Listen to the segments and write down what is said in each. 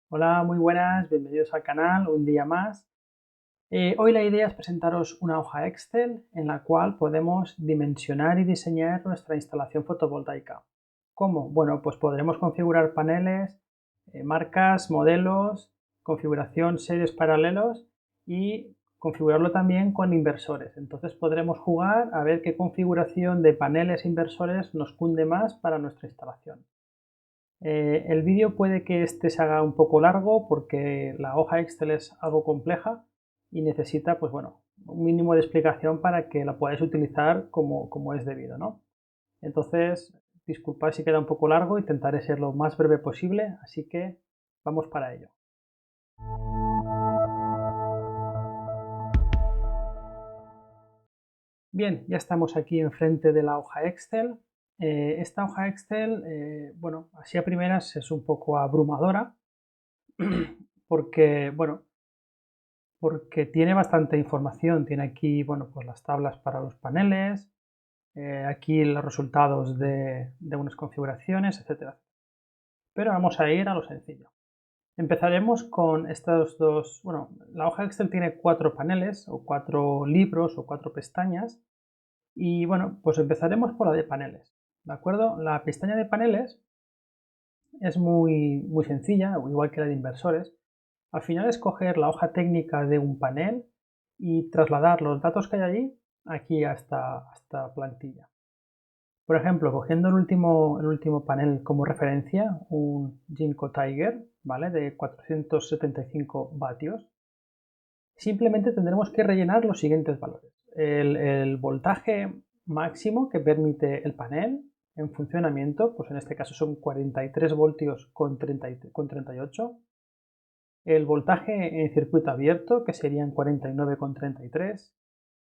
Hola, muy buenas, bienvenidos al canal, un día más. Hoy la idea es presentaros una hoja Excel en la cual podemos dimensionar y diseñar nuestra instalación fotovoltaica. ¿Cómo? Bueno, pues podremos configurar paneles, marcas, modelos, configuración, series paralelos y configurarlo también con inversores. Entonces podremos jugar a ver qué configuración de paneles e inversores nos cunde más para nuestra instalación. El vídeo puede que este se haga un poco largo porque la hoja Excel es algo compleja y necesita, pues bueno, un mínimo de explicación para que la podáis utilizar como es debido, ¿no? Entonces, disculpad si queda un poco largo, intentaré ser lo más breve posible, así que vamos para ello. Bien, ya estamos aquí enfrente de la hoja Excel. Esta hoja Excel, bueno, así a primeras es un poco abrumadora porque, bueno, porque tiene bastante información. Tiene aquí, bueno, pues las tablas para los paneles, aquí los resultados de unas configuraciones, etcétera. Pero vamos a ir a lo sencillo. Empezaremos con estos dos, bueno, la hoja Excel tiene 4 paneles o 4 libros o 4 pestañas y bueno, pues empezaremos por la de paneles, ¿de acuerdo? La pestaña de paneles es muy sencilla, igual que la de inversores. Al final es coger la hoja técnica de un panel y trasladar los datos que hay allí aquí a esta plantilla. Por ejemplo, cogiendo el último panel como referencia, un Jinko Tiger, ¿vale? De 475 vatios, simplemente tendremos que rellenar los siguientes valores. El voltaje máximo que permite el panel en funcionamiento, pues en este caso son 43 voltios con 38. El voltaje en circuito abierto, que serían 49,33.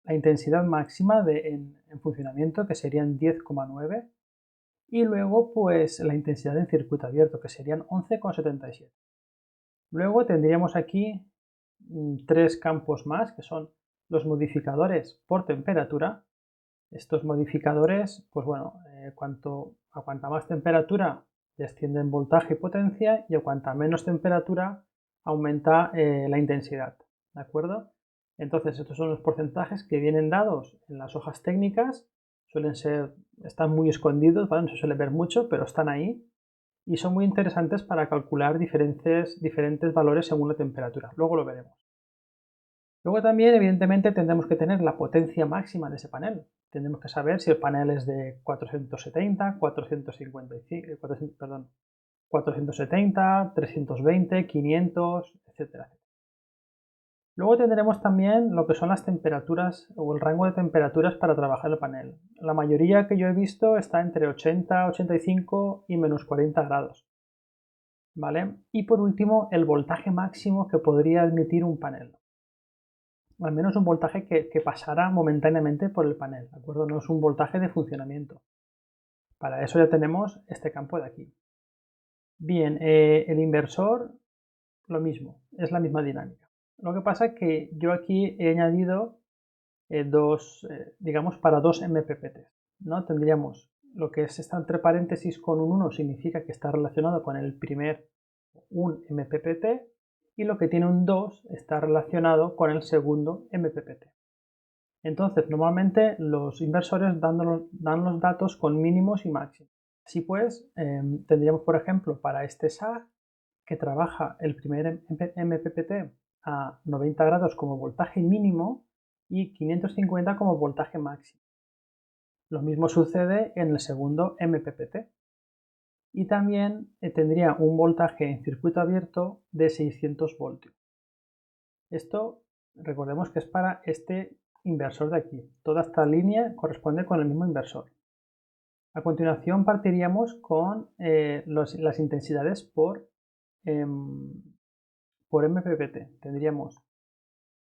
La intensidad máxima en funcionamiento, que serían 10,9. Y luego, pues la intensidad en circuito abierto, que serían 11,77. Luego tendríamos aquí tres campos más, que son los modificadores por temperatura. Estos modificadores, pues bueno, a cuanta más temperatura descienden voltaje y potencia y a cuanta menos temperatura aumenta la intensidad, ¿de acuerdo? Entonces, estos son los porcentajes que vienen dados en las hojas técnicas, están muy escondidos, ¿vale? No se suele ver mucho, pero están ahí y son muy interesantes para calcular diferentes valores según la temperatura. Luego lo veremos. Luego también, evidentemente, tendremos que tener la potencia máxima de ese panel. Tendremos que saber si el panel es de 470, 470, 320, 500, etcétera. Luego tendremos también lo que son las temperaturas o el rango de temperaturas para trabajar el panel. La mayoría que yo he visto está entre 80, 85 y menos 40 grados. ¿Vale? Y por último, el voltaje máximo que podría admitir un panel. Al menos un voltaje que pasara momentáneamente por el panel, ¿de acuerdo? No es un voltaje de funcionamiento. Para eso ya tenemos este campo de aquí. Bien, el inversor, lo mismo, es la misma dinámica. Lo que pasa es que yo aquí he añadido digamos, para dos MPPT, ¿no? Tendríamos lo que es está entre paréntesis con un 1 significa que está relacionado con el primer un MPPT y lo que tiene un 2 está relacionado con el segundo MPPT. Entonces, normalmente los inversores dan los datos con mínimos y máximos. Así pues, tendríamos, por ejemplo, para este SAG que trabaja el primer MPPT a 90 grados como voltaje mínimo y 550 como voltaje máximo. Lo mismo sucede en el segundo MPPT. Y también tendría un voltaje en circuito abierto de 600 voltios. Esto recordemos que es para este inversor de aquí. Toda esta línea corresponde con el mismo inversor. A continuación partiríamos con las intensidades por MPPT. Tendríamos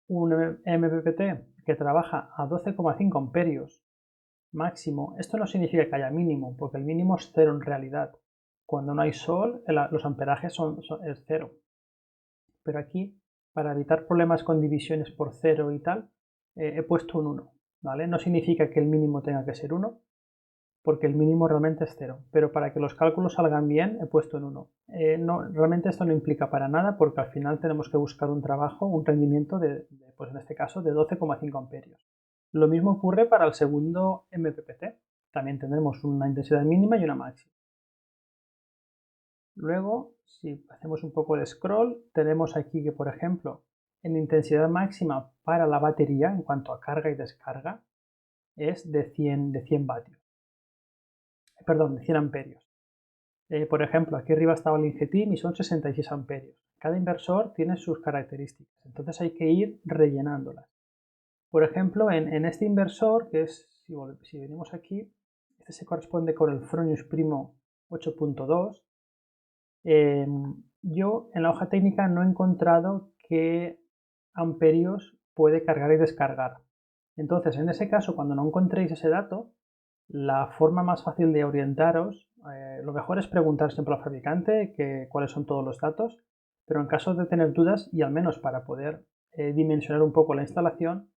un MPPT que trabaja a 12,5 amperios máximo. Esto no significa que haya mínimo, porque el mínimo es cero en realidad. Cuando no hay sol, los amperajes es cero. Pero aquí, para evitar problemas con divisiones por cero y tal, he puesto un 1. ¿Vale? No significa que el mínimo tenga que ser 1, porque el mínimo realmente es 0, pero para que los cálculos salgan bien he puesto en 1. No, realmente esto no implica para nada porque al final tenemos que buscar un trabajo, un rendimiento pues en este caso de 12,5 amperios. Lo mismo ocurre para el segundo MPPT. También tendremos una intensidad mínima y una máxima. Luego, si hacemos un poco de scroll, tenemos aquí que, por ejemplo, en intensidad máxima para la batería, en cuanto a carga y descarga, es de 100 vatios. Perdón, de 100 amperios. Por ejemplo, aquí arriba estaba el Ingetim y son 66 amperios. Cada inversor tiene sus características, entonces hay que ir rellenándolas. Por ejemplo, en este inversor, que es, si venimos aquí, este se corresponde con el Fronius Primo 8.2. Yo en la hoja técnica no he encontrado qué amperios puede cargar y descargar. Entonces, en ese caso, cuando no encontréis ese dato, la forma más fácil de orientaros, lo mejor es preguntar siempre al fabricante cuáles son todos los datos, pero en caso de tener dudas y al menos para poder dimensionar un poco la instalación,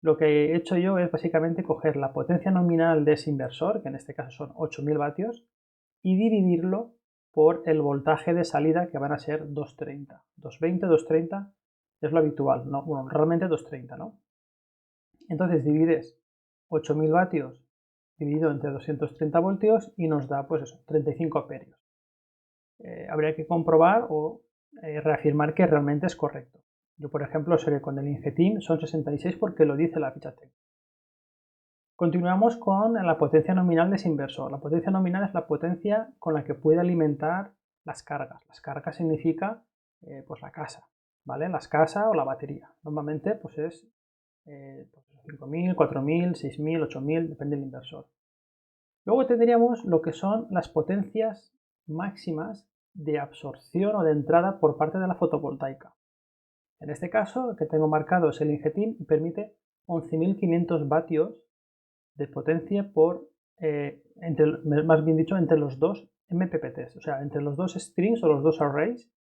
lo que he hecho yo es básicamente coger la potencia nominal de ese inversor, que en este caso son 8000 vatios, y dividirlo por el voltaje de salida, que van a ser 230. 220, 230 es lo habitual, ¿no? Bueno, realmente 230, ¿no? Entonces divides 8000 vatios dividido entre 230 voltios y nos da, pues eso, 35 amperios. Habría que comprobar o reafirmar que realmente es correcto. Yo, por ejemplo, seré con el Ingetim, son 66 porque lo dice la ficha técnica. Continuamos con la potencia nominal de ese inversor. La potencia nominal es la potencia con la que puede alimentar las cargas. Las cargas significa pues la casa, ¿vale? Las casas o la batería. Normalmente pues es 5.000, 4.000, 6.000, 8.000, depende del inversor. Luego tendríamos lo que son las potencias máximas de absorción o de entrada por parte de la fotovoltaica. En este caso, el que tengo marcado es el Ingetim y permite 11.500 vatios de potencia por, más bien dicho, entre los dos MPPTs, o sea, entre los dos strings o los dos arrays,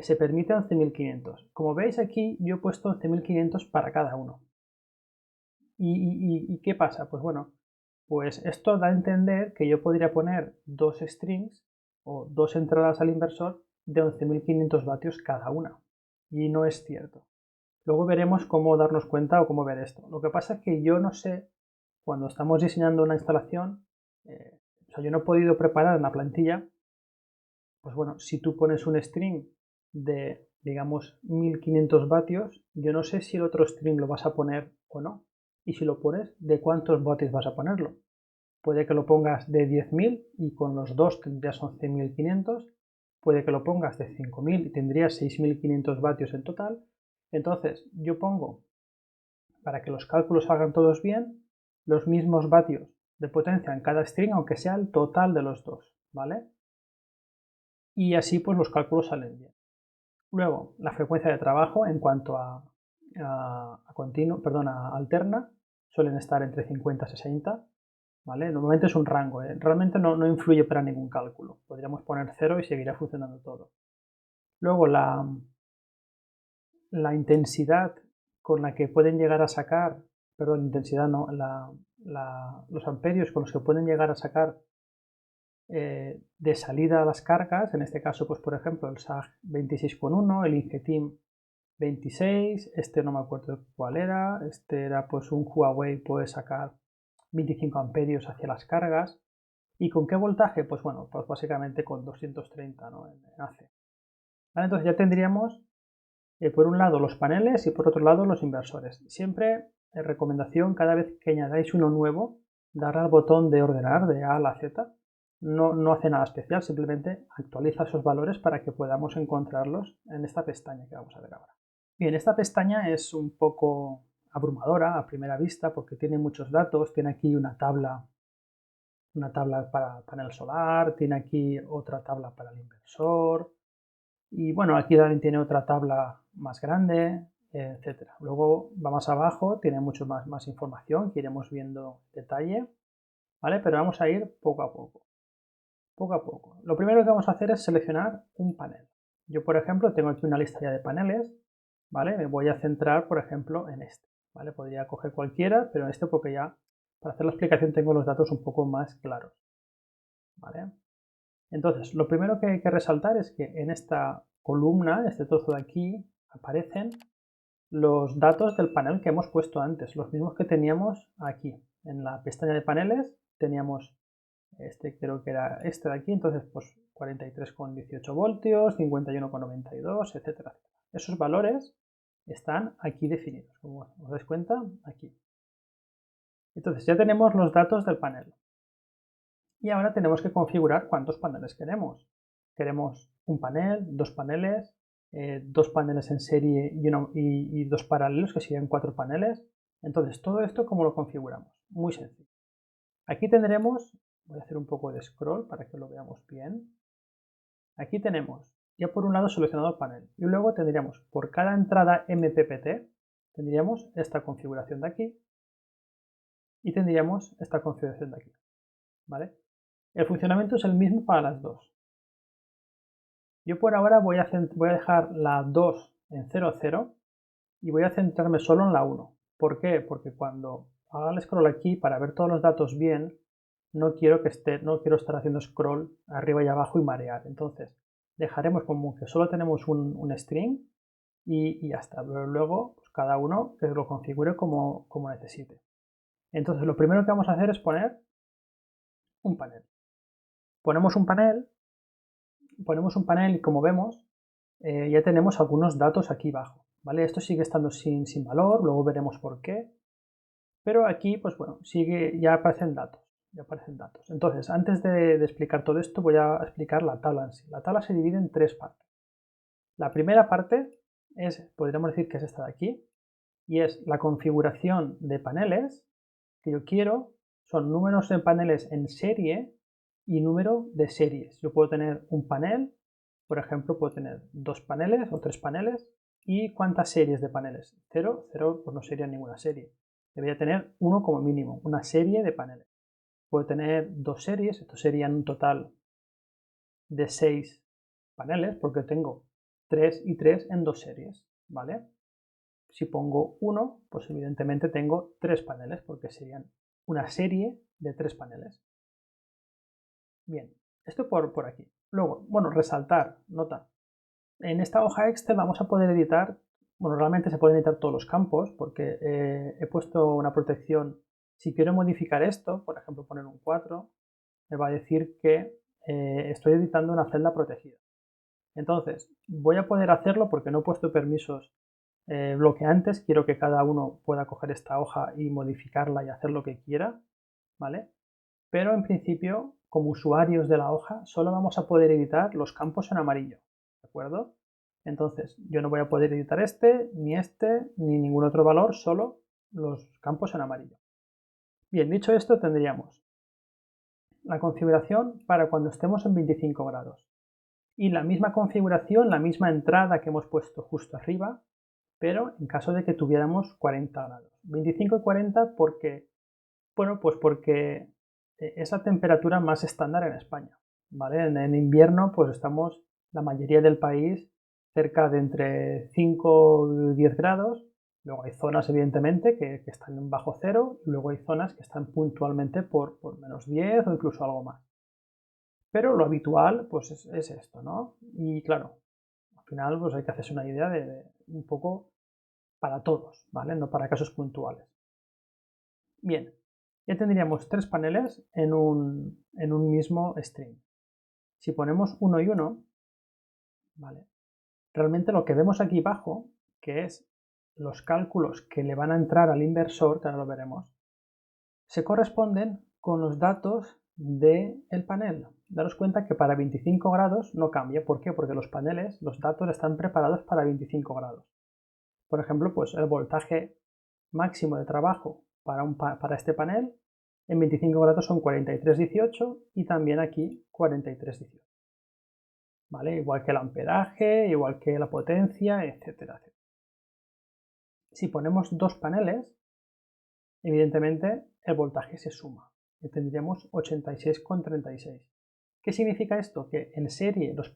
se permite 11.500. Como veis aquí, yo he puesto 11.500 para cada uno. ¿Y qué pasa? Pues bueno, pues esto da a entender que yo podría poner dos strings o dos entradas al inversor de 11.500 vatios cada una. Y no es cierto. Luego veremos cómo darnos cuenta o cómo ver esto. Lo que pasa es que yo no sé, cuando estamos diseñando una instalación, o sea, yo no he podido preparar en la plantilla, pues bueno, si tú pones un string de, digamos, 1500 vatios, yo no sé si el otro string lo vas a poner o no. Y si lo pones, ¿de cuántos vatios vas a ponerlo? Puede que lo pongas de 10.000 y con los dos tendrías 11.500. Puede que lo pongas de 5.000 y tendrías 6.500 vatios en total. Entonces, yo pongo, para que los cálculos salgan todos bien, los mismos vatios de potencia en cada string, aunque sea el total de los dos, ¿vale? Y así pues los cálculos salen bien. Luego, la frecuencia de trabajo en cuanto a alterna, suelen estar entre 50 y 60, ¿vale? Normalmente es un rango, realmente no influye para ningún cálculo. Podríamos poner 0 y seguirá funcionando todo. Luego, la intensidad con la que pueden llegar a sacar, perdón, intensidad no, los amperios con los que pueden llegar a sacar de salida a las cargas, en este caso, pues por ejemplo, el SAG 26,1, el Ingetim 26, este no me acuerdo cuál era, este era pues un Huawei, puede sacar 25 amperios hacia las cargas. ¿Y con qué voltaje? Pues bueno, pues básicamente con 230, ¿no? en AC. ¿Vale? Entonces ya tendríamos por un lado los paneles y por otro lado los inversores. Siempre recomendación, cada vez que añadáis uno nuevo, darle al botón de ordenar de A a la Z. No hace nada especial, simplemente actualiza esos valores para que podamos encontrarlos en esta pestaña que vamos a ver ahora. Bien, esta pestaña es un poco abrumadora a primera vista porque tiene muchos datos, tiene aquí una tabla para panel solar, tiene aquí otra tabla para el inversor y bueno, aquí también tiene otra tabla más grande, etcétera. Luego va más abajo, tiene mucho más información que iremos viendo detalle, ¿vale? Pero vamos a ir poco a poco. Poco a poco. Lo primero que vamos a hacer es seleccionar un panel. Yo, por ejemplo, tengo aquí una lista ya de paneles, ¿vale? Me voy a centrar, por ejemplo, en este, ¿vale? Podría coger cualquiera, pero este porque ya para hacer la explicación tengo los datos un poco más claros, ¿vale? Entonces, lo primero que hay que resaltar es que en esta columna, este trozo de aquí, aparecen los datos del panel que hemos puesto antes, los mismos que teníamos aquí. En la pestaña de paneles teníamos creo que era este de aquí, entonces pues 43,18 voltios, 51,92, etcétera. Esos valores están aquí definidos, como os dais cuenta, aquí. Entonces ya tenemos los datos del panel. Y ahora tenemos que configurar cuántos paneles queremos. Queremos un panel, dos paneles en serie y dos paralelos, que serían 4 paneles. Entonces, todo esto, ¿cómo lo configuramos? Muy sencillo. Aquí tendremos, voy a hacer un poco de scroll para que lo veamos bien. Aquí tenemos ya por un lado seleccionado el panel y luego tendríamos por cada entrada MPPT, tendríamos esta configuración de aquí y tendríamos esta configuración de aquí. ¿Vale? El funcionamiento es el mismo para las dos. Yo por ahora voy a dejar la 2 en 0,0 y voy a centrarme solo en la 1. ¿Por qué? Porque cuando haga el scroll aquí para ver todos los datos bien, no quiero estar haciendo scroll arriba y abajo y marear. Entonces, dejaremos como que solo tenemos un string y ya está. Pero luego, pues cada uno que lo configure como necesite. Entonces, lo primero que vamos a hacer es poner un panel. Ponemos un panel y como vemos, ya tenemos algunos datos aquí abajo. ¿Vale? Esto sigue estando sin valor, luego veremos por qué. Pero aquí, pues bueno, ya aparecen datos. Entonces, antes de explicar todo esto, voy a explicar la tabla en sí. La tabla se divide en 3 partes. La primera parte podríamos decir que es esta de aquí, y es la configuración de paneles que yo quiero, son números de paneles en serie y número de series. Yo puedo tener un panel, por ejemplo, puedo tener 2 paneles o 3 paneles, ¿y cuántas series de paneles? 0, pues no sería ninguna serie. Debería tener uno como mínimo, una serie de paneles. Puedo tener 2 series, esto serían un total de 6 paneles, porque tengo 3 y 3 en 2 series, ¿vale? Si pongo 1, pues evidentemente tengo 3 paneles, porque serían una serie de 3 paneles. Bien, esto por aquí. Luego, bueno, resaltar, nota. En esta hoja Excel vamos a poder editar, bueno, realmente se pueden editar todos los campos, porque he puesto una protección. Si quiero modificar esto, por ejemplo, poner un 4, me va a decir que estoy editando una celda protegida. Entonces, voy a poder hacerlo porque no he puesto permisos bloqueantes. Quiero que cada uno pueda coger esta hoja y modificarla y hacer lo que quiera, ¿vale? Pero en principio, como usuarios de la hoja, solo vamos a poder editar los campos en amarillo, ¿de acuerdo? Entonces, yo no voy a poder editar ni ningún otro valor, solo los campos en amarillo. Bien, dicho esto, tendríamos la configuración para cuando estemos en 25 grados. Y la misma configuración, la misma entrada que hemos puesto justo arriba, pero en caso de que tuviéramos 40 grados. 25 y 40 porque, bueno, pues porque es la temperatura más estándar en España, ¿vale? En invierno pues estamos, la mayoría del país, cerca de entre 5 y 10 grados. Luego hay zonas, evidentemente, que están en bajo cero, y luego hay zonas que están puntualmente por menos 10 o incluso algo más. Pero lo habitual, pues es esto, ¿no? Y claro, al final pues hay que hacerse una idea de un poco para todos, ¿vale? No para casos puntuales. Bien, ya tendríamos 3 paneles en un mismo string. Si ponemos 1 y 1, ¿vale? Realmente lo que vemos aquí abajo, que es los cálculos que le van a entrar al inversor, que ahora lo veremos, se corresponden con los datos del panel. Daros cuenta que para 25 grados no cambia. ¿Por qué? Porque los paneles, los datos están preparados para 25 grados. Por ejemplo, pues el voltaje máximo de trabajo para este panel en 25 grados son 43,18 y también aquí 43,18. ¿Vale? Igual que el amperaje, igual que la potencia, etcétera, etcétera. Si ponemos dos paneles, evidentemente el voltaje se suma y tendríamos 86,36. ¿Qué significa esto? Que en serie los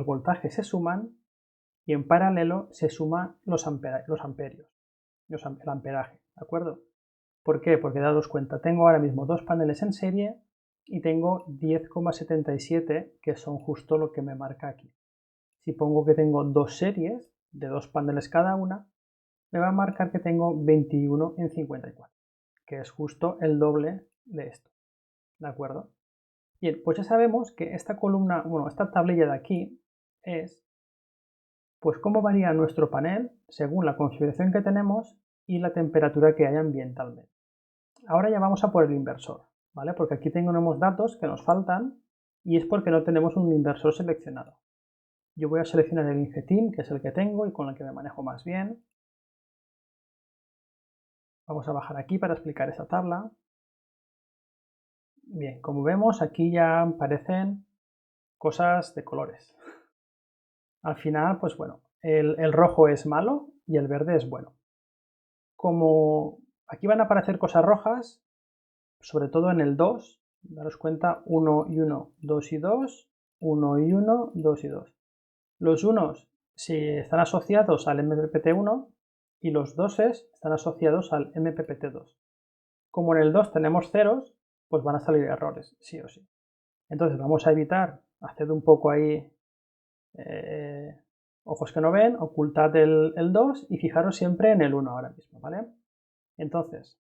voltajes se suman y en paralelo se suman el amperaje, ¿de acuerdo? ¿Por qué? Porque daros cuenta, tengo ahora mismo dos paneles en serie y tengo 10,77 que son justo lo que me marca aquí. Si pongo que tengo dos series de dos paneles cada una, me va a marcar que tengo 21,54, que es justo el doble de esto. ¿De acuerdo? Bien, pues ya sabemos que esta columna, bueno, esta tablilla de aquí es pues cómo varía nuestro panel según la configuración que tenemos y la temperatura que hay ambientalmente. Ahora ya vamos a por el inversor, ¿vale? Porque aquí tenemos datos que nos faltan y es porque no tenemos un inversor seleccionado. Yo voy a seleccionar el Ingeteam, que es el que tengo y con el que me manejo más bien. Vamos a bajar aquí para explicar esta tabla. Bien, como vemos, aquí ya aparecen cosas de colores. Al final, pues bueno, el rojo es malo y el verde es bueno. Como aquí van a aparecer cosas rojas, sobre todo en el 2, daros cuenta, 1 y 1, 2 y 2, 1 y 1, 2 y 2. Los unos si están asociados al MPPT1 y los doses están asociados al MPPT2. Como en el 2 tenemos ceros, pues van a salir errores, sí o sí. Entonces vamos a evitar, hacer un poco ahí ojos que no ven, ocultad el 2 y fijaros siempre en el 1 ahora mismo, ¿vale? Entonces,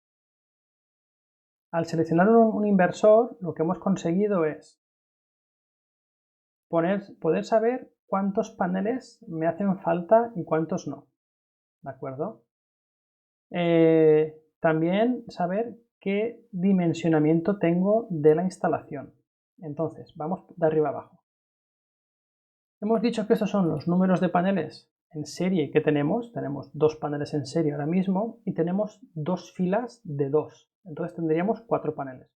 al seleccionar un inversor, lo que hemos conseguido es poder saber cuántos paneles me hacen falta y cuántos no, ¿de acuerdo? También saber qué dimensionamiento tengo de la instalación. Entonces, vamos de arriba abajo. Hemos dicho que estos son los números de paneles en serie que tenemos. Tenemos dos paneles en serie ahora mismo y tenemos dos filas de dos. Entonces tendríamos 4 paneles.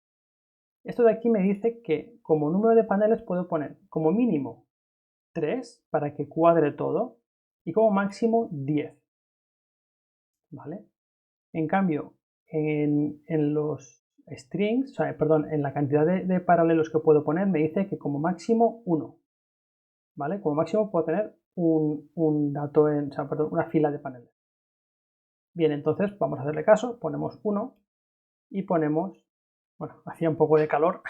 Esto de aquí me dice que como número de paneles puedo poner como mínimo 3 para que cuadre todo y como máximo 10. ¿Vale? En cambio, en los strings, o sea, perdón, en la cantidad de paralelos que puedo poner me dice que como máximo 1. ¿Vale? Como máximo puedo tener un dato o sea, perdón, una fila de paneles. Bien, entonces vamos a hacerle caso, ponemos 1 y ponemos, bueno, hacía un poco de calor.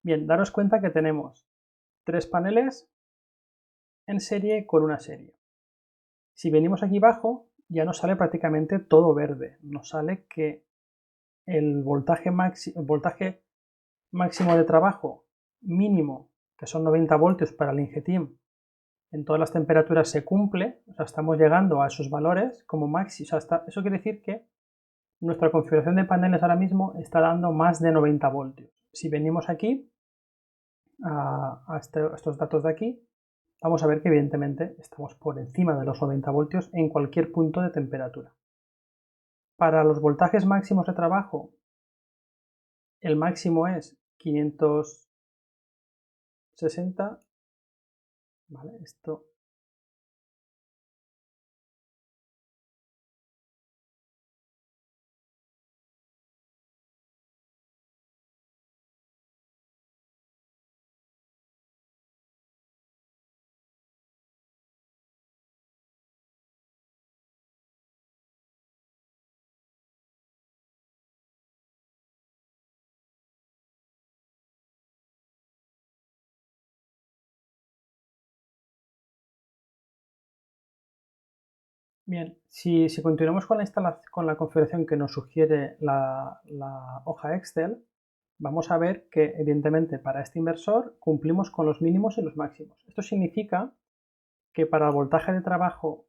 Bien, daros cuenta que tenemos 3 paneles en serie con una serie. Si venimos aquí abajo, ya nos sale prácticamente todo verde. Nos sale que el voltaje máximo de trabajo mínimo, que son 90 voltios para el Ingeteam, en todas las temperaturas se cumple, o sea, estamos llegando a esos valores como máximo. O sea, eso quiere decir que nuestra configuración de paneles ahora mismo está dando más de 90 voltios. Si venimos aquí a estos datos de aquí, vamos a ver que evidentemente estamos por encima de los 90 voltios en cualquier punto de temperatura. Para los voltajes máximos de trabajo, el máximo es 560. Vale, esto bien, si continuamos con la configuración que nos sugiere la hoja Excel, vamos a ver que evidentemente para este inversor cumplimos con los mínimos y los máximos. Esto significa que para el voltaje de trabajo,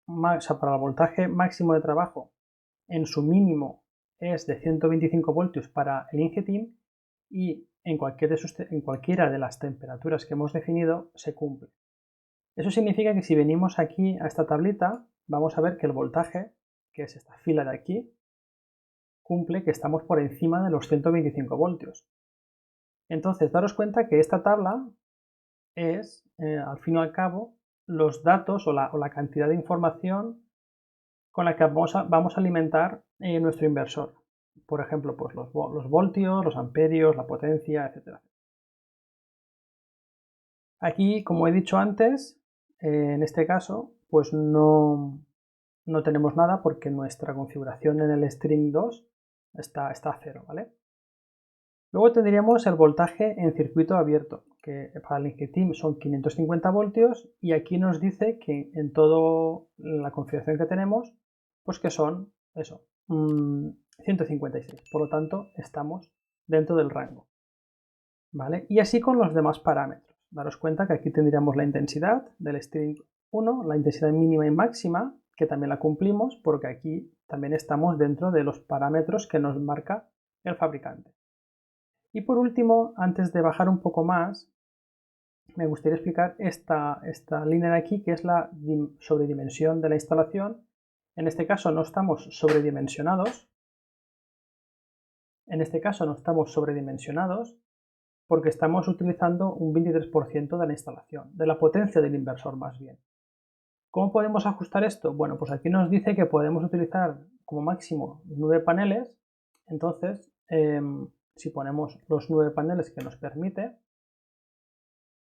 o sea, para el voltaje máximo de trabajo, en su mínimo es de 125 voltios para el Ingeteam y en cualquiera de las temperaturas que hemos definido se cumple. Eso significa que si venimos aquí a esta tablita, vamos a ver que el voltaje, que es esta fila de aquí, cumple que estamos por encima de los 125 voltios. Entonces, daros cuenta que esta tabla es, al fin y al cabo, los datos o la cantidad de información con la que vamos a alimentar nuestro inversor. Por ejemplo, pues los voltios, los amperios, la potencia, etc. Aquí, como he dicho antes, en este caso, pues no tenemos nada porque nuestra configuración en el string 2 está a cero, ¿vale? Luego tendríamos el voltaje en circuito abierto, que para el Ingeteam son 550 voltios y aquí nos dice que en toda la configuración que tenemos, pues que son eso, 156. Por lo tanto, estamos dentro del rango, ¿vale? Y así con los demás parámetros. Daros cuenta que aquí tendríamos la intensidad del string 1, la intensidad mínima y máxima, que también la cumplimos porque aquí también estamos dentro de los parámetros que nos marca el fabricante. Y por último, antes de bajar un poco más, me gustaría explicar esta línea de aquí, que es la sobredimensión de la instalación. En este caso no estamos sobredimensionados. Porque estamos utilizando un 23% de la instalación, de la potencia del inversor más bien. ¿Cómo podemos ajustar esto? Bueno, pues aquí nos dice que podemos utilizar como máximo 9 paneles. Entonces, si ponemos los 9 paneles que nos permite,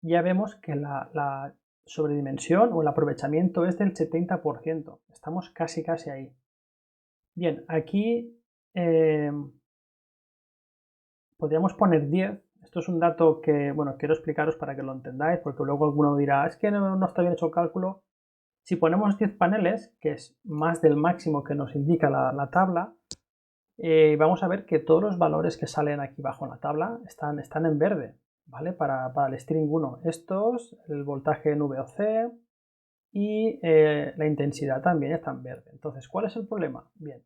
ya vemos que la sobredimensión o el aprovechamiento es del 70%. Estamos casi ahí. Bien, aquí podríamos poner 10. Esto es un dato que, bueno, quiero explicaros para que lo entendáis, porque luego alguno dirá, es que no está bien hecho el cálculo. Si ponemos 10 paneles, que es más del máximo que nos indica la tabla, vamos a ver que todos los valores que salen aquí abajo en la tabla están en verde, ¿vale? Para el string 1 estos, el voltaje en VOC y la intensidad también está en verde. Entonces, ¿cuál es el problema? Bien,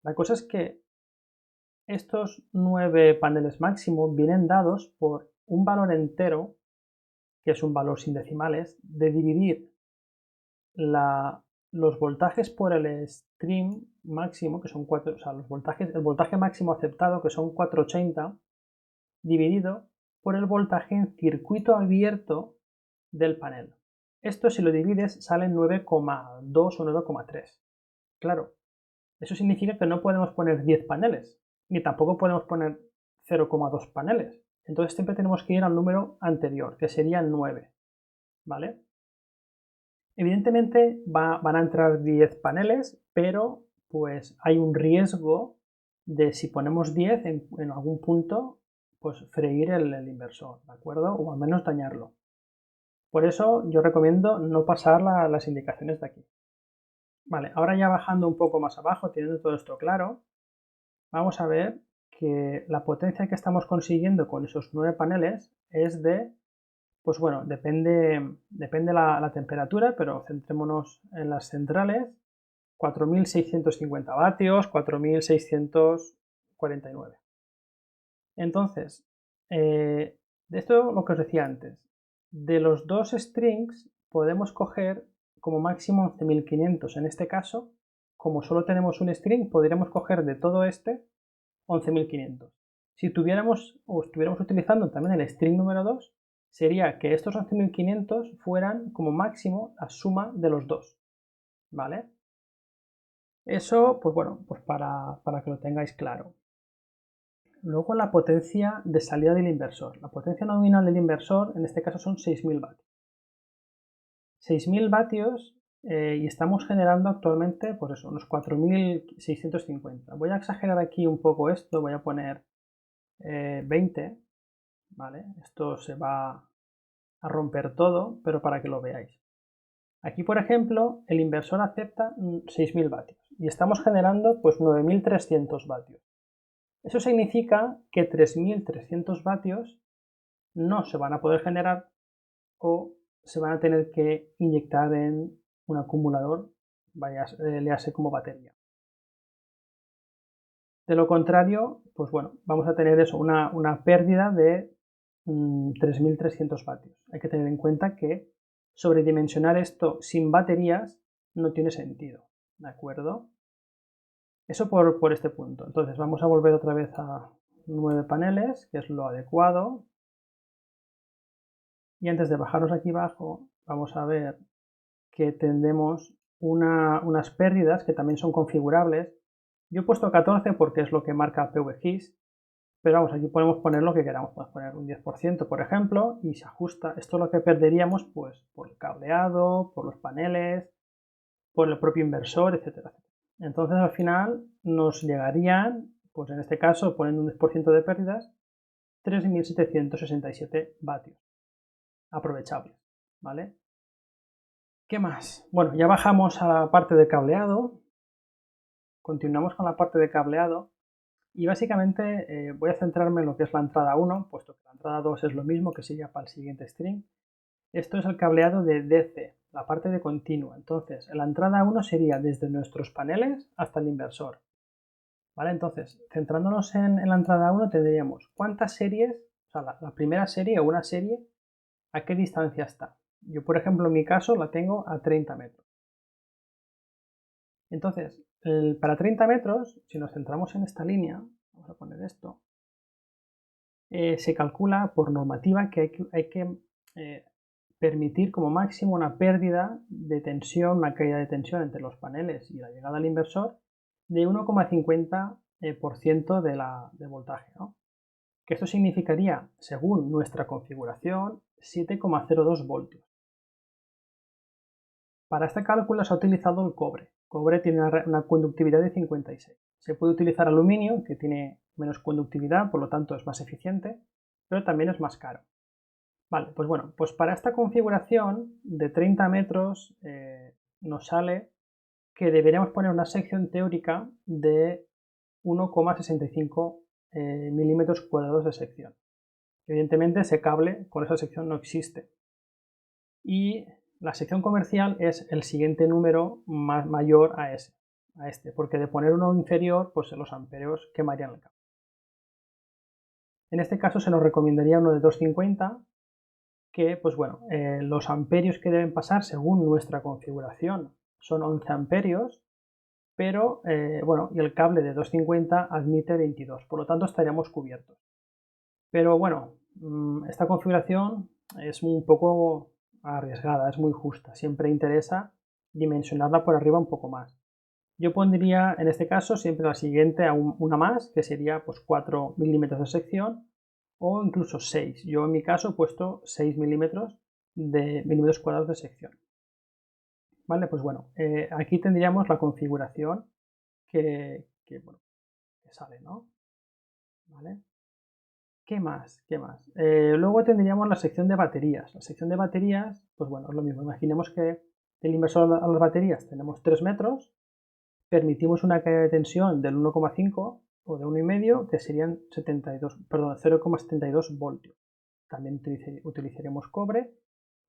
la cosa es que estos 9 paneles máximo vienen dados por un valor entero, que es un valor sin decimales, de dividir los voltajes por el string máximo, que son 4, o sea, el voltaje máximo aceptado, que son 480, dividido por el voltaje en circuito abierto del panel. Esto, si lo divides, sale 9,2 o 9,3. Claro, eso significa que no podemos poner 10 paneles, ni tampoco podemos poner 0,2 paneles. Entonces siempre tenemos que ir al número anterior, que sería 9, ¿vale? Evidentemente van a entrar 10 paneles, pero pues hay un riesgo de, si ponemos 10 en algún punto, pues freír el inversor, ¿de acuerdo? O al menos dañarlo. Por eso yo recomiendo no pasar las indicaciones de aquí. Vale, ahora ya bajando un poco más abajo, teniendo todo esto claro, vamos a ver que la potencia que estamos consiguiendo con esos 9 paneles es de, pues bueno, depende la temperatura, pero centrémonos en las centrales, 4.650 vatios, 4.649. Entonces, de esto lo que os decía antes, de los dos strings podemos coger como máximo 11.500. En este caso, como solo tenemos un string, podríamos coger de todo este 11.500. Si tuviéramos o estuviéramos utilizando también el string número 2, sería que estos 11.500 fueran como máximo la suma de los dos, ¿vale? Eso, pues bueno, pues para que lo tengáis claro. Luego la potencia de salida del inversor. La potencia nominal del inversor en este caso son 6.000 vatios. 6.000 vatios y estamos generando actualmente pues eso, unos 4.650. Voy a exagerar aquí un poco esto, voy a poner 20, ¿vale? Esto se va a romper todo, pero para que lo veáis. Aquí, por ejemplo, el inversor acepta 6.000 vatios y estamos generando pues 9.300 vatios. Eso significa que 3.300 vatios no se van a poder generar o se van a tener que inyectar en un acumulador, léase como batería. De lo contrario, pues bueno, vamos a tener eso, una pérdida de 3.300 vatios. Hay que tener en cuenta que sobredimensionar esto sin baterías no tiene sentido, ¿de acuerdo? Eso por este punto. Entonces vamos a volver otra vez a 9 paneles, que es lo adecuado. Y antes de bajaros aquí abajo, vamos a ver que tendremos unas pérdidas que también son configurables. Yo he puesto 14 porque es lo que marca PVGIS, pero vamos, aquí podemos poner lo que queramos. Podemos poner un 10%, por ejemplo, y se ajusta. Esto es lo que perderíamos pues, por el cableado, por los paneles, por el propio inversor, etcétera. Entonces al final nos llegarían Pues en este caso, poniendo un 10% de pérdidas, 3.767 vatios aprovechables, ¿vale? ¿Qué más? Bueno, ya bajamos a la parte de cableado, continuamos con la parte de cableado y básicamente voy a centrarme en lo que es la entrada 1, puesto que la entrada 2 es lo mismo que sería para el siguiente string. Esto es el cableado de DC, la parte de continua. Entonces, la entrada 1 sería desde nuestros paneles hasta el inversor. ¿Vale? Entonces, centrándonos en la entrada 1, tendríamos cuántas series, o sea, la primera serie o una serie, a qué distancia está. Yo, por ejemplo, en mi caso la tengo a 30 metros. Entonces, para 30 metros, si nos centramos en esta línea, vamos a poner esto, se calcula por normativa que hay que permitir como máximo una pérdida de tensión, una caída de tensión entre los paneles y la llegada al inversor de 1,50% de voltaje, ¿no? Que esto significaría, según nuestra configuración, 7,02 voltios. Para este cálculo se ha utilizado el cobre. Cobre tiene una conductividad de 56. Se puede utilizar aluminio, que tiene menos conductividad, por lo tanto es más eficiente, pero también es más caro. Vale, pues bueno, pues para esta configuración de 30 metros nos sale que deberíamos poner una sección teórica de 1,65 milímetros cuadrados de sección. Evidentemente ese cable con esa sección no existe. Y la sección comercial es el siguiente número mayor a este, porque de poner uno inferior, pues los amperios quemarían el cable. En este caso se nos recomendaría uno de 250, que pues bueno, los amperios que deben pasar según nuestra configuración son 11 amperios, pero bueno, y el cable de 250 admite 22, por lo tanto estaríamos cubiertos. Pero bueno, esta configuración es un poco arriesgada, es muy justa, siempre interesa dimensionarla por arriba un poco más. Yo pondría en este caso siempre la siguiente a una más, que sería pues 4 milímetros de sección o incluso 6. Yo en mi caso he puesto 6 milímetros de milímetros cuadrados de sección. Vale, pues bueno, aquí tendríamos la configuración bueno, que sale, ¿no? ¿Vale? ¿Qué más? ¿Qué más? Luego tendríamos la sección de baterías. La sección de baterías, pues bueno, es lo mismo. Imaginemos que del inversor a las baterías tenemos 3 metros, permitimos una caída de tensión del 1,5 o de 1,5, que serían 0,72 voltios. También utilizaremos cobre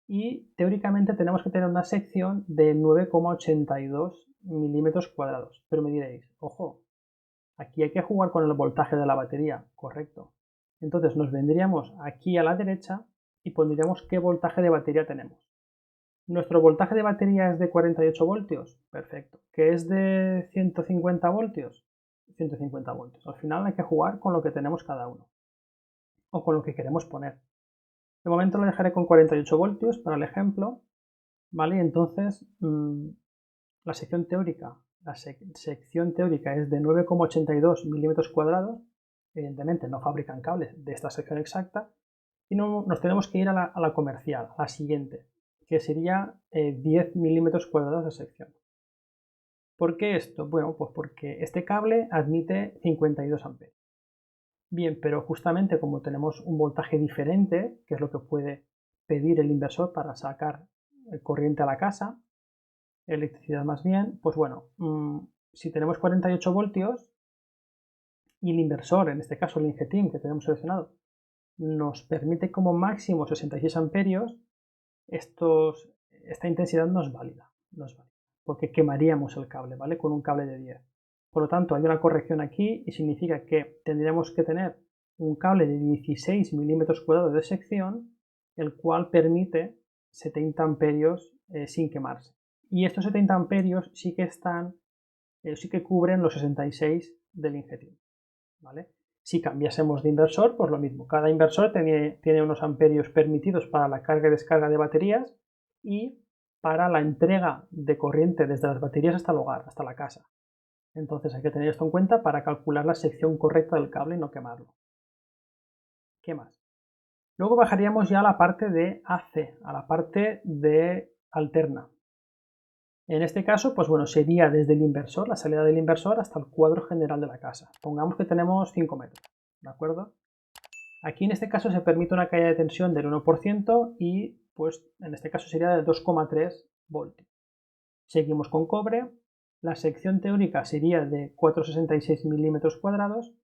y teóricamente tenemos que tener una sección de 9,82 milímetros cuadrados. Pero me diréis, ojo, aquí hay que jugar con el voltaje de la batería, correcto. Entonces nos vendríamos aquí a la derecha y pondríamos qué voltaje de batería tenemos. ¿Nuestro voltaje de batería es de 48 voltios? Perfecto. ¿Que es de 150 voltios? 150 voltios. Al final hay que jugar con lo que tenemos cada uno o con lo que queremos poner. De momento lo dejaré con 48 voltios para el ejemplo, ¿vale? Entonces la sección teórica, sección teórica es de 9,82 milímetros cuadrados. Evidentemente no fabrican cables de esta sección exacta y nos tenemos que ir a la comercial, a la siguiente, que sería 10 milímetros cuadrados de sección. ¿Por qué esto? Bueno, pues porque este cable admite 52 amperios. Bien, pero justamente como tenemos un voltaje diferente, que es lo que puede pedir el inversor para sacar corriente a la casa, electricidad más bien, pues bueno, si tenemos 48 voltios y el inversor, en este caso el Ingetim que tenemos seleccionado, nos permite como máximo 66 amperios, esta intensidad no es válida, porque quemaríamos el cable, ¿vale? Con un cable de 10. Por lo tanto, hay una corrección aquí y significa que tendríamos que tener un cable de 16 milímetros cuadrados de sección, el cual permite 70 amperios sin quemarse. Y estos 70 amperios sí que cubren los 66 del Ingetim, ¿vale? Si cambiásemos de inversor, pues lo mismo. Cada inversor tiene unos amperios permitidos para la carga y descarga de baterías y para la entrega de corriente desde las baterías hasta el hogar, hasta la casa. Entonces hay que tener esto en cuenta para calcular la sección correcta del cable y no quemarlo. ¿Qué más? Luego bajaríamos ya a la parte de AC, a la parte de alterna. En este caso, pues bueno, sería desde el inversor, la salida del inversor, hasta el cuadro general de la casa. Pongamos que tenemos 5 metros, ¿de acuerdo? Aquí en este caso se permite una caída de tensión del 1% y pues en este caso sería de 2,3 voltios. Seguimos con cobre. La sección teórica sería de 466 milímetros cuadrados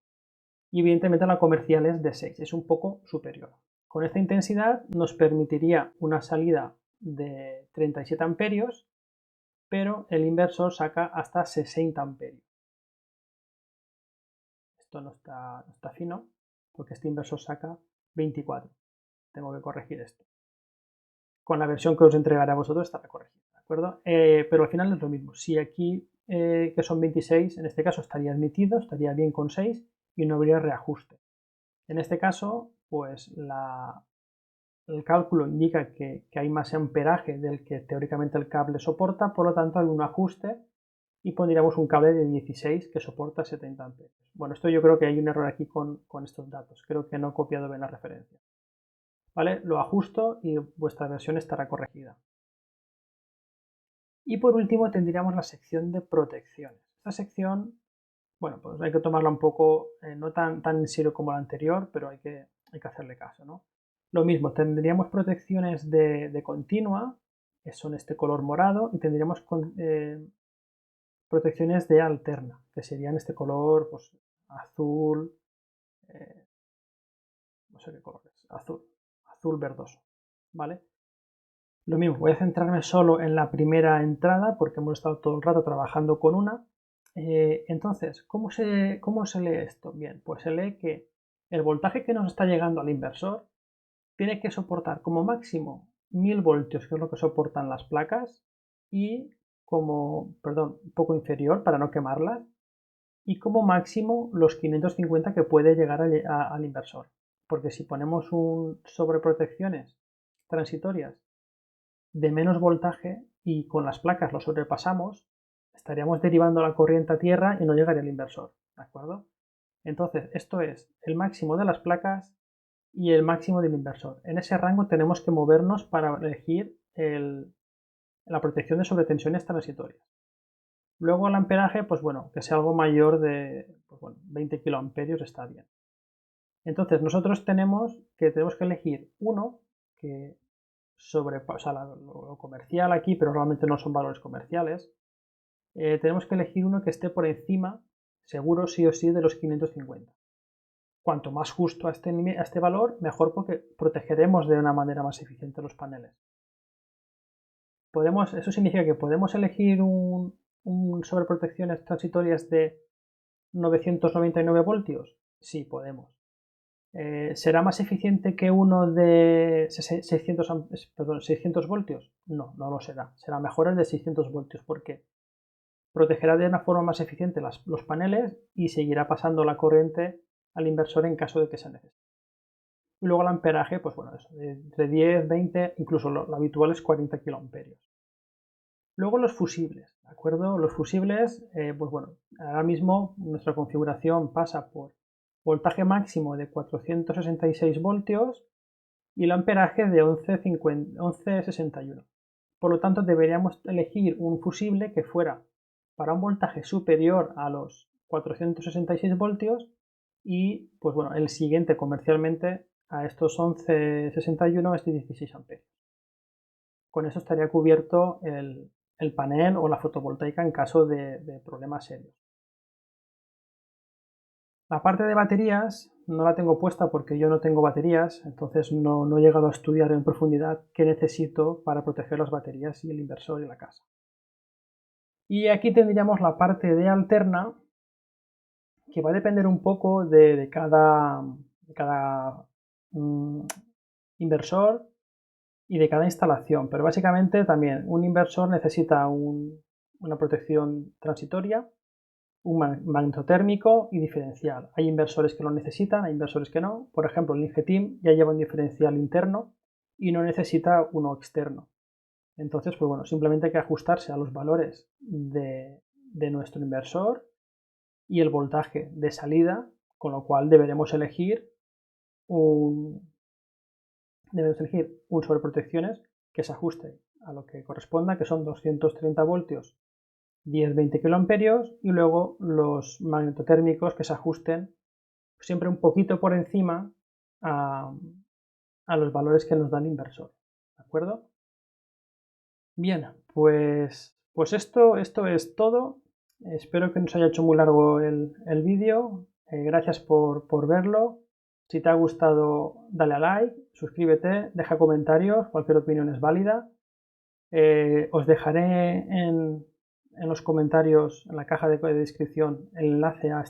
y evidentemente la comercial es de 6, es un poco superior. Con esta intensidad nos permitiría una salida de 37 amperios, pero el inversor saca hasta 60 amperios. Esto no está fino, porque este inversor saca 24. Tengo que corregir esto. Con la versión que os entregaré a vosotros estará corregida, ¿de acuerdo? Pero al final es lo mismo. Si aquí, que son 26, en este caso estaría admitido, estaría bien con 6 y no habría reajuste. En este caso, pues el cálculo indica que hay más amperaje del que teóricamente el cable soporta, por lo tanto hay un ajuste y pondríamos un cable de 16 que soporta 70 amperios. Bueno, esto yo creo que hay un error aquí con estos datos. Creo que no he copiado bien la referencia. ¿Vale? Lo ajusto y vuestra versión estará corregida. Y por último tendríamos la sección de protecciones. Esta sección, bueno, pues hay que tomarla un poco, no tan en serio como la anterior, pero hay que hacerle caso, ¿no? Lo mismo, tendríamos protecciones de continua, que son este color morado, y tendríamos protecciones de alterna, que serían este color pues, azul, no sé qué color es, azul verdoso, ¿vale? Lo mismo, voy a centrarme solo en la primera entrada porque hemos estado todo el rato trabajando con una. Entonces, ¿cómo se lee esto? Bien, pues se lee que el voltaje que nos está llegando al inversor tiene que soportar como máximo 1000 voltios, que es lo que soportan las placas, y un poco inferior para no quemarlas, y como máximo los 550 que puede llegar al inversor. Porque si ponemos un sobreprotecciones transitorias de menos voltaje y con las placas lo sobrepasamos, estaríamos derivando la corriente a tierra y no llegaría al inversor, ¿de acuerdo? Entonces, esto es el máximo de las placas y el máximo del inversor. En ese rango tenemos que movernos para elegir la protección de sobretensiones transitorias. Luego el amperaje, pues bueno, que sea algo mayor de 20 kiloamperios está bien. Entonces nosotros tenemos que elegir uno que sobrepasa lo comercial aquí, pero realmente no son valores comerciales. Tenemos que elegir uno que esté por encima, seguro sí o sí, de los 550. Cuanto más justo a este valor, mejor porque protegeremos de una manera más eficiente los paneles. Eso significa que podemos elegir un sobreprotecciones transitorias de 999 voltios. Sí, podemos. ¿Será más eficiente que uno de 600 voltios? No, no lo será. Será mejor el de 600 voltios porque protegerá de una forma más eficiente los paneles y seguirá pasando la corriente al inversor en caso de que se necesite. Y luego el amperaje, pues bueno, entre 10, 20, incluso lo habitual es 40 kiloamperios. Luego los fusibles, ¿de acuerdo? Los fusibles, pues bueno, ahora mismo nuestra configuración pasa por voltaje máximo de 466 voltios y el amperaje de 1161. Por lo tanto, deberíamos elegir un fusible que fuera para un voltaje superior a los 466 voltios y, pues bueno, el siguiente comercialmente a estos 1161 es de 16 amperios. Con eso estaría cubierto el panel o la fotovoltaica en caso de problemas serios. La parte de baterías no la tengo puesta porque yo no tengo baterías, entonces no he llegado a estudiar en profundidad qué necesito para proteger las baterías y el inversor y la casa. Y aquí tendríamos la parte de alterna, que va a depender un poco de cada inversor y de cada instalación, pero básicamente también un inversor necesita una protección transitoria, un magnetotérmico y diferencial. Hay inversores que lo necesitan, hay inversores que no. Por ejemplo, el Ingeteam ya lleva un diferencial interno y no necesita uno externo. Entonces, pues bueno, simplemente hay que ajustarse a los valores de nuestro inversor y el voltaje de salida, con lo cual deberemos elegir un sobreprotecciones que se ajuste a lo que corresponda, que son 230 voltios, 10-20 kiloamperios, y luego los magnetotérmicos que se ajusten siempre un poquito por encima a los valores que nos da el inversor, ¿de acuerdo? Bien, pues esto es todo. Espero que no se haya hecho muy largo el vídeo. Gracias por verlo. Si te ha gustado, dale a like, suscríbete, deja comentarios, cualquier opinión es válida. Os dejaré en los comentarios, en la caja de descripción, el enlace a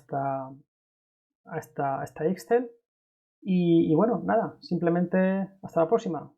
esta Excel. Y bueno, nada, simplemente hasta la próxima.